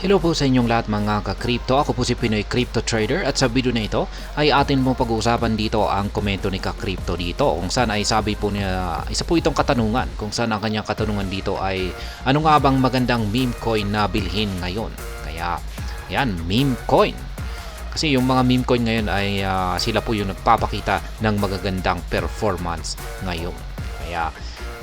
Hello po sa inyong lahat mga ka-crypto. Ako po si Pinoy Crypto Trader at sa video na ito ay atin mong pag-uusapan dito ang komento ni ka-crypto dito kung saan ay sabi po niya, isa po itong katanungan kung saan ang kanyang katanungan dito ay ano nga bang magandang meme coin na bilhin ngayon. Kaya yan, meme coin. Kasi yung mga meme coin ngayon ay sila po yung nagpapakita ng magagandang performance ngayon. Kaya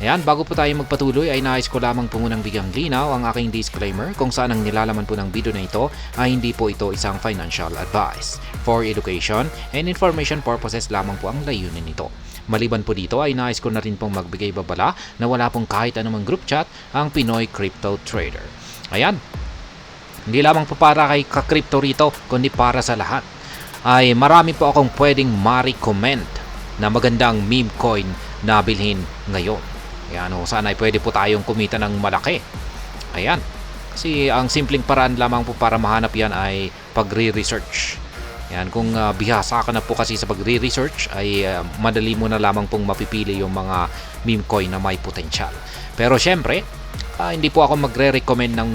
ayan, bago po tayo magpatuloy ay nais ko lamang po munang bigyang linaw ang aking disclaimer kung saan ang nilalaman po ng video na ito ay hindi po ito isang financial advice. For education and information purposes lamang po ang layunin nito. Maliban po dito ay nais ko na rin pong magbigay babala na wala pong kahit anumang group chat ang Pinoy Crypto Trader. Ayan, hindi lamang po para kay ka-crypto rito kundi para sa lahat. Ay marami po akong pwedeng ma-recommend na magandang meme coin na bilhin ngayon. Ayan, sana ay pwede po tayong kumita ng malaki. Ayan. Kasi ang simpleng paraan lamang po para mahanap yan ay pagre-research. Ayan, kung bihasa ka na po kasi sa pagre-research ay madali mo na lamang pong mapipili yung mga meme coin na may potensyal. Pero syempre, hindi po ako magre-recommend ng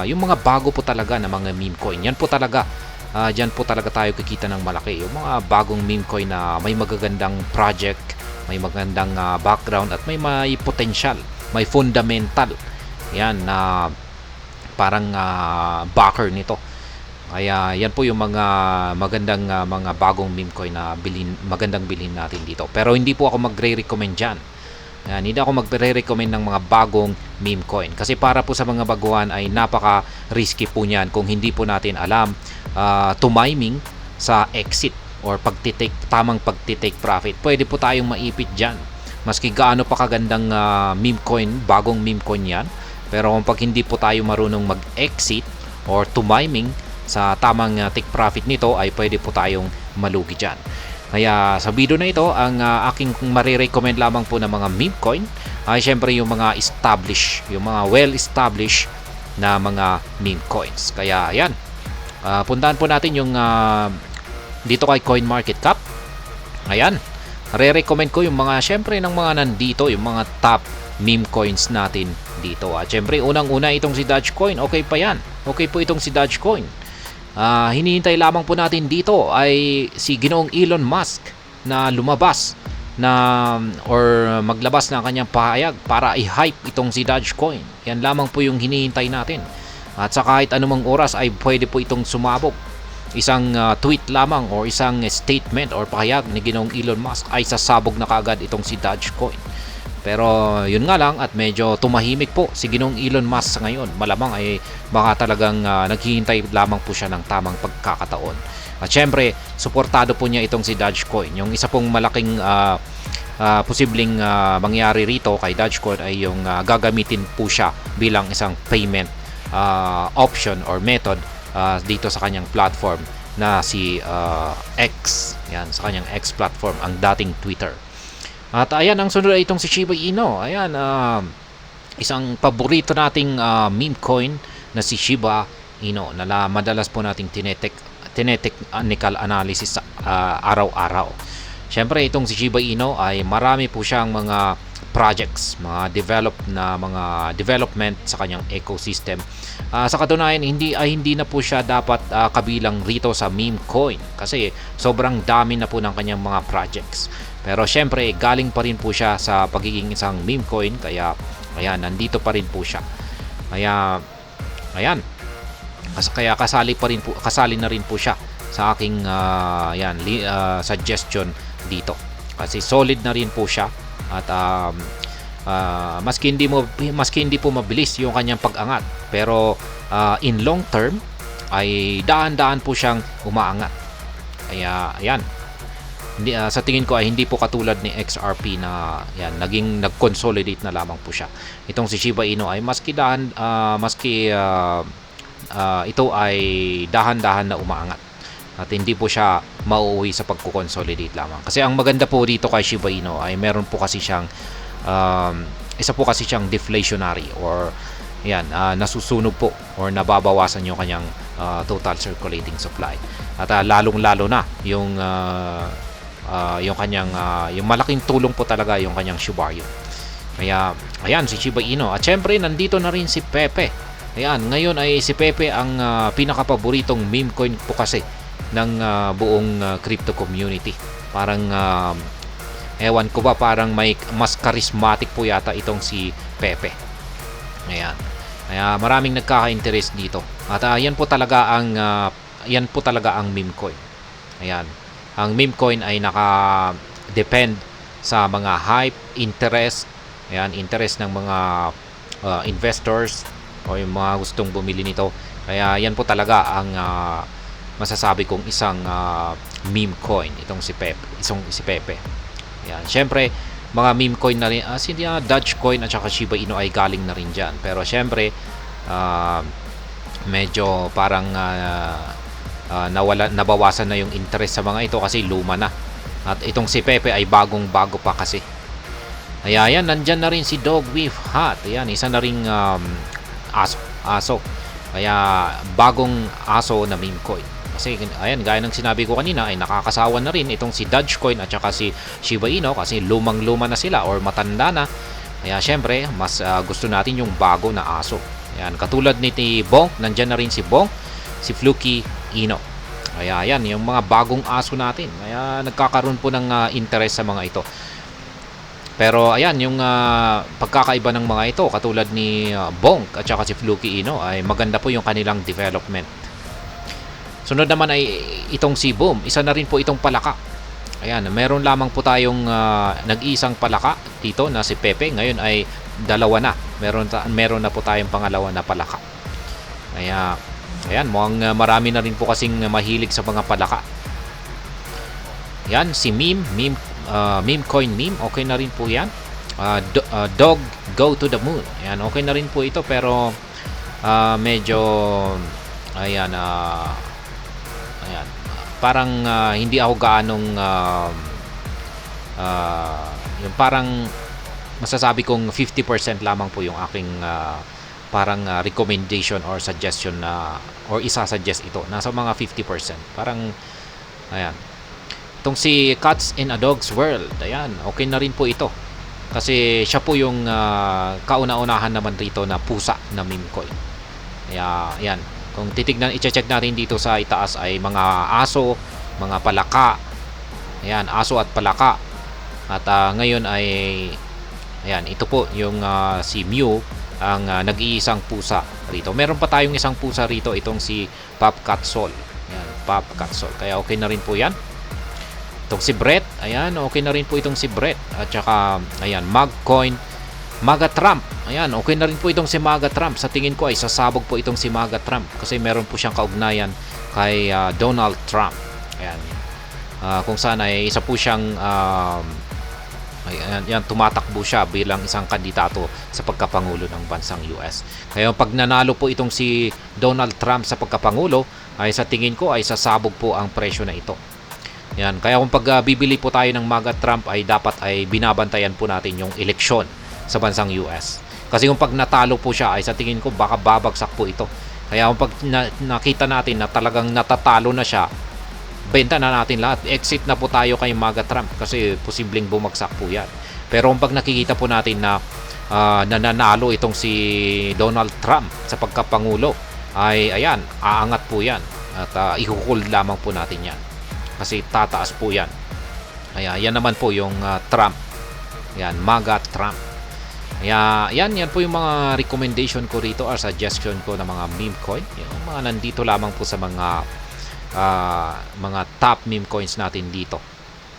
yung mga bago po talaga na mga meme coin. Yan po talaga. Diyan po talaga tayo kikita ng malaki. Yung mga bagong meme coin na may magagandang project, may magandang background at may potential, may fundamental. Yan na parang backer nito. Kaya yan po yung mga magandang mga bagong meme coin na magandang bilhin natin dito. Pero hindi po ako magre-recommend diyan. Yan, hindi ako magre-recommend ng mga bagong meme coin kasi para po sa mga baguhan ay napaka-risky po niyan kung hindi po natin alam tumiming sa exit or tamang pagtitake profit. Pwede po tayong maipit dyan. Maski gaano pa kagandang meme coin, bagong meme coin yan. Pero pag hindi po tayo marunong mag-exit or tumiming sa tamang take profit nito, ay pwede po tayong malugi dyan. Kaya sa video na ito, ang aking marirecommend lamang po ng mga meme coin ay syempre yung mga established, yung mga well-established na mga meme coins. Kaya yan, puntahan po natin yung dito kay CoinMarketCap. Ayan, re-recommend ko yung mga syempre ng mga nandito, yung mga top meme coins natin dito. Syempre unang-una itong si Dogecoin, okay pa yan. Okay po itong si Dogecoin. Hinihintay lamang po natin dito ay si Ginoong Elon Musk na lumabas na or maglabas ng kanyang pahayag para i-hype itong si Dogecoin. Yan lamang po yung hinihintay natin. At sa kahit anumang oras ay pwede po itong sumabog. Isang tweet lamang o isang statement or pahayag ni Ginoong Elon Musk ay sasabog na kaagad itong si Dogecoin. Pero yun nga lang at medyo tumahimik po si Ginoong Elon Musk sa ngayon. Malamang ay baka talagang naghihintay lamang po siya ng tamang pagkakataon. At syempre, suportado po niya itong si Dogecoin. Yung isa pong malaking posibleng mangyari rito kay Dogecoin ay yung gagamitin po siya bilang isang payment option or method dito sa kanyang platform na si X. Yan, sa kanyang X platform, ang dating Twitter. At ayan, ang sunod ay itong si Shiba Inu. Ayan, isang paborito nating meme coin na si Shiba Inu na madalas po nating tinetechnical analysis sa araw-araw. Syempre itong si Shiba Inu ay marami po siyang mga projects, mga development sa kanyang ecosystem. Sa katunayan, hindi na po siya dapat kabilang rito sa meme coin kasi sobrang dami na po ng kanyang mga projects. Pero syempre, galing pa rin po siya sa pagiging isang meme coin kaya ayan, nandito pa rin po siya. Kaya ayan. Kaya kasali na rin po siya sa aking suggestion dito. Kasi solid na rin po siya at maski hindi po mabilis yung kanyang pag-angat, pero in long term ay daan-daan po siyang umaangat. Kaya ayan, sa tingin ko ay hindi po katulad ni XRP na yan, nag-consolidate na lamang po siya. Itong si Shiba Inu ay ito ay dahan-dahan na umaangat at hindi po siya mauuwi sa pagko-consolidate lamang. Kasi ang maganda po dito kay Shiba Inu ay meron po kasi siyang isa po kasi siyang deflationary or yan, nasusunog po or nababawasan yung kanyang total circulating supply. At lalong-lalo na yung kanyang yung malaking tulong po talaga yung kanyang Shiba Inu. Kaya ayan si Shiba Inu. At syempre nandito na rin si Pepe. Ayan, ngayon ay si Pepe ang pinakapaboritong meme coin po kasi ng buong crypto community. Parang ewan ko ba, parang may mas charismatic po yata itong si Pepe. Ayan. Kaya maraming nagkaka-interest dito. At yan po talaga ang meme coin. Ayan. Ang meme coin ay naka-depend sa mga hype, interest, ayan, interest ng mga investors o yung mga gustong bumili nito. Kaya yan po talaga ang masasabi kong isang meme coin itong si Pepe. Ayan. Syempre, mga meme coin na rin, Dogecoin at saka Shiba Inu ay galing na rin dyan. Pero syempre, medyo parang nabawasan na yung interest sa mga ito kasi luma na. At itong si Pepe ay bagong-bago pa kasi. Ayan, nandyan na rin si Dog with Hat. Ayan, isa na ring aso. Kaya bagong aso na meme coin. Kasi ayan, gaya ng sinabi ko kanina ay nakakasawa na rin itong si Dogecoin at saka si Shiba Inu kasi lumang-luma na sila or matanda na. Kaya syempre, mas gusto natin yung bago na aso. Ayan, katulad ni Bonk, nandyan na rin si Bonk, si Fluky Ino. Kaya ayan, yung mga bagong aso natin. Kaya nagkakaroon po ng interest sa mga ito. Pero ayan, yung pagkakaiba ng mga ito, katulad ni Bonk at saka si Fluky Ino, ay maganda po yung kanilang development. Sunod naman ay itong si Boom. Isa na rin po itong palaka. Ayan, meron lamang po tayong nag-iisang palaka dito na si Pepe. Ngayon ay dalawa na. Meron na po tayong pangalawa na palaka. Kaya, ayan, mukhang marami na rin po kasing mahilig sa mga palaka. Ayan, si meme coin meme. Okay na rin po yan. Dog go to the moon. Ayan, okay na rin po ito. Pero, medyo, ayan, parang hindi ako gaanong yung parang masasabi kong 50% lamang po yung aking parang recommendation or suggestion or isa-suggest ito. Nasa mga 50%. Parang ayan. Itong si Cats in a Dog's World, ayan, okay na rin po ito. Kasi siya po yung kauna-unahan naman rito na pusa na meme coin. Kaya ayan, kung titignan, i-check natin dito sa itaas ay mga aso, mga palaka. Ayan, aso at palaka. At ngayon ay, ayan, ito po yung si Mew, ang nag-iisang pusa rito. Meron pa tayong isang pusa rito, itong si Popcatsol. Ayan, Popcatsol. Kaya okay na rin po yan. Itong si Brett, ayan, okay na rin po itong si Brett. At saka, ayan, Magcoin, Maga Trump. Ayan, okay na rin po itong si Maga Trump. Sa tingin ko ay sasabog po itong si Maga Trump kasi meron po siyang kaugnayan kay Donald Trump. Ayan. Kung saan ay isa po siyang ayan, tumatakbo siya bilang isang kandidato sa pagkapangulo ng bansang US. Kaya pag nanalo po itong si Donald Trump sa pagkapangulo, ay sa tingin ko ay sasabog po ang presyo na ito. Ayan, kaya kung pag bibili po tayo ng Maga Trump ay dapat ay binabantayan po natin yung eleksyon sa bansang US. Kasi kung pag natalo po siya ay sa tingin ko baka babagsak po ito. Kaya kung pag nakita natin na talagang natatalo na siya, benta na natin lahat. Exit na po tayo kay Maga Trump kasi posibleng bumagsak po yan. Pero kung pag nakikita po natin na nananalo itong si Donald Trump sa pagkapangulo, ay ayan, aangat po yan. At i-hold lamang po natin yan. Kasi tataas po yan. Kaya yan naman po yung Trump. Yan, Maga Trump. Kaya yan po yung mga recommendation ko rito or suggestion ko ng mga meme coin. Yung mga nandito lamang po sa mga top meme coins natin dito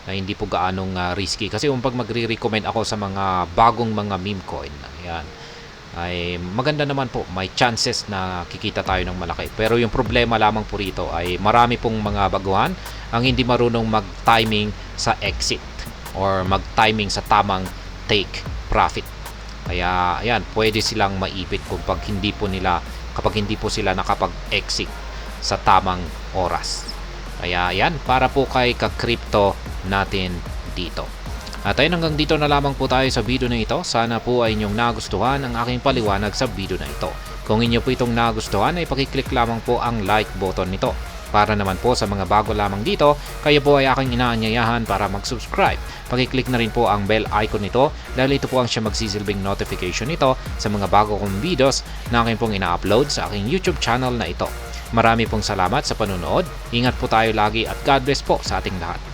na hindi po gaanong risky. Kasi kung pag magre-recommend ako sa mga bagong mga meme coin, ayan, ay maganda naman po, may chances na kikita tayo ng malaki. Pero yung problema lamang po rito ay marami pong mga baguhan ang hindi marunong mag-timing sa exit or mag-timing sa tamang take profit. Kaya ayan, pwede silang maipit kapag hindi po sila nakapag-exit sa tamang oras. Kaya ayan, para po kay ka-crypto natin dito. At ayun, hanggang dito na lamang po tayo sa video na ito. Sana po ay inyong nagustuhan ang aking paliwanag sa video na ito. Kung inyo po itong nagustuhan ay pakiclick lamang po ang like button nito. Para naman po sa mga bago lamang dito, kayo po ay aking inaanyayahan para mag-subscribe. Pakiclick na rin po ang bell icon nito dahil ito po ang siya magsisilbing notification nito sa mga bago kong videos na aking pong ina-upload sa aking YouTube channel na ito. Marami pong salamat sa panunood, ingat po tayo lagi at God bless po sa ating lahat.